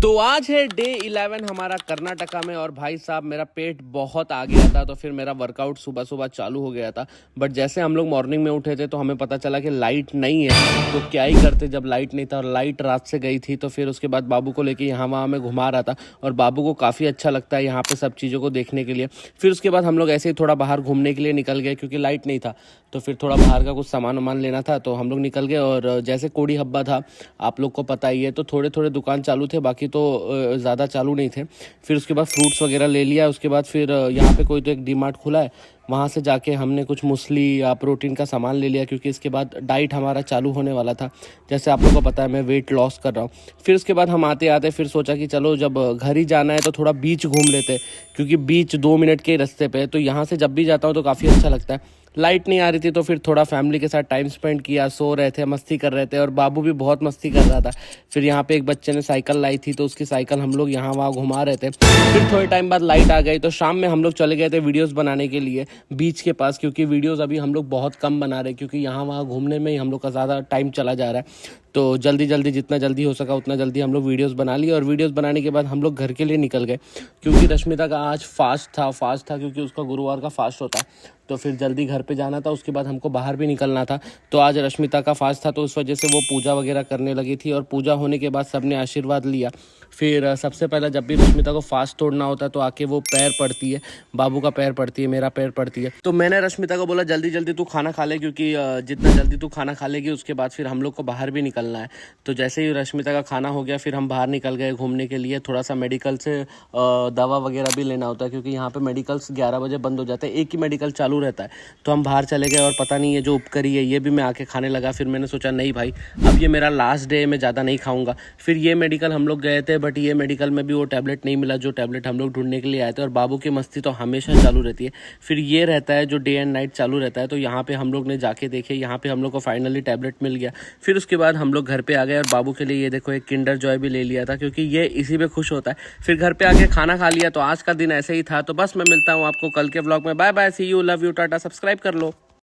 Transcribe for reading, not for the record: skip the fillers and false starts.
तो आज है डे 11 हमारा कर्नाटका में और भाई साहब मेरा पेट बहुत आ गया था तो फिर मेरा वर्कआउट सुबह सुबह चालू हो गया था। बट जैसे हम लोग मॉर्निंग में उठे थे तो हमें पता चला कि लाइट नहीं है, तो क्या ही करते जब लाइट नहीं था और लाइट रात से गई थी। तो फिर उसके बाद बाबू को लेके यहाँ वहाँ में घुमा रहा था और बाबू को काफ़ी अच्छा लगता है यहाँ पे सब चीज़ों को देखने के लिए। फिर उसके बाद हम लोग ऐसे ही थोड़ा बाहर घूमने के लिए निकल गए क्योंकि लाइट नहीं था, तो फिर थोड़ा बाहर का कुछ सामान वामान लेना था तो हम लोग निकल गए। और जैसे कोड़ी हब्बा था आप लोग को पता ही है, तो थोड़े थोड़े दुकान चालू थे, बाकी तो ज़्यादा चालू नहीं थे। फिर उसके बाद फ्रूट्स वगैरह ले लिया। उसके बाद फिर यहाँ पे कोई तो एक डीमार्ट खुला है, वहाँ से जाके हमने कुछ मूसली या प्रोटीन का सामान ले लिया क्योंकि इसके बाद डाइट हमारा चालू होने वाला था। जैसे आप लोगों को पता है मैं वेट लॉस कर रहा हूँ। फिर उसके बाद हम आते आते फिर सोचा कि चलो जब घर ही जाना है तो थोड़ा बीच घूम लेते, क्योंकि बीच 2 मिनट के रास्ते पे है, तो यहाँ से जब भी जाता हूँ तो काफ़ी अच्छा लगता है। लाइट नहीं आ रही थी तो फिर थोड़ा फैमिली के साथ टाइम स्पेंड किया, सो रहे थे, मस्ती कर रहे थे और बाबू भी बहुत मस्ती कर रहा था। फिर यहाँ पे एक बच्चे ने साइकिल लाई थी तो उसकी साइकिल हम लोग यहाँ वहाँ घुमा रहे थे। फिर थोड़े टाइम बाद लाइट आ गई तो शाम में हम लोग चले गए थे वीडियोस बनाने के लिए बीच के पास, क्योंकि वीडियोस अभी हम लोग बहुत कम बना रहे क्योंकि यहाँ वहाँ घूमने में ही हम लोग का ज़्यादा टाइम चला जा रहा है। तो जल्दी जल्दी जितना जल्दी हो सका उतना जल्दी हम लोग वीडियोस बना लिए और वीडियोस बनाने के बाद हम लोग घर के लिए निकल गए क्योंकि रश्मिता का आज फास्ट था क्योंकि उसका गुरुवार का फास्ट होता है, तो फिर जल्दी घर पे जाना था। उसके बाद हमको बाहर भी निकलना था, तो आज रश्मिता का फास्ट था तो उस वजह से वो पूजा वगैरह करने लगी थी और पूजा होने के बाद सबने आशीर्वाद लिया। फिर सबसे पहले जब भी रश्मिता को फास्ट तोड़ना होता है तो आके वो पैर पड़ती है, बाबू का पैर पड़ती है, मेरा पैर पड़ती है। तो मैंने रश्मिता को बोला जल्दी जल्दी तू खाना खा ले, क्योंकि जितना जल्दी तू खाना खा लेगी उसके बाद फिर हम लोग को बाहर भी निकलना है। तो जैसे ही रश्मिता का खाना हो गया फिर हम बाहर निकल गए घूमने के लिए। थोड़ा सा मेडिकल से दवा वगैरह भी लेना होता है क्योंकि यहाँ पे मेडिकल्स 11 बजे बंद हो जाते हैं, एक ही मेडिकल चालू रहता है। तो हम बाहर चले गए और पता नहीं ये जो उपकरी है ये भी मैं आके खाने लगा। फिर मैंने सोचा नहीं भाई अब ये मेरा लास्ट डे, मैं ज़्यादा नहीं खाऊंगा। फिर ये मेडिकल हम लोग गए थे बट ये मेडिकल में भी वो टैबलेट नहीं मिला जो टैबलेट हम लोग ढूंढने के लिए आए थे। और बाबू की मस्ती तो हमेशा चालू रहती है। फिर ये रहता है जो डे एंड नाइट चालू रहता है, तो यहाँ पे हम लोग ने जाके देखे, यहाँ पे हम लोग को फाइनली टैबलेट मिल गया। फिर उसके बाद हम लोग घर पे आ गए और बाबू के लिए ये देखो एक किंडर जॉय भी ले लिया था क्योंकि ये इसी में खुश होता है। फिर घर पे आके खाना खा लिया। तो आज का दिन ऐसे ही था। तो बस मैं मिलता हूँ आपको कल के व्लॉग में। Bye bye, see you, love you, tata, subscribe कर लो।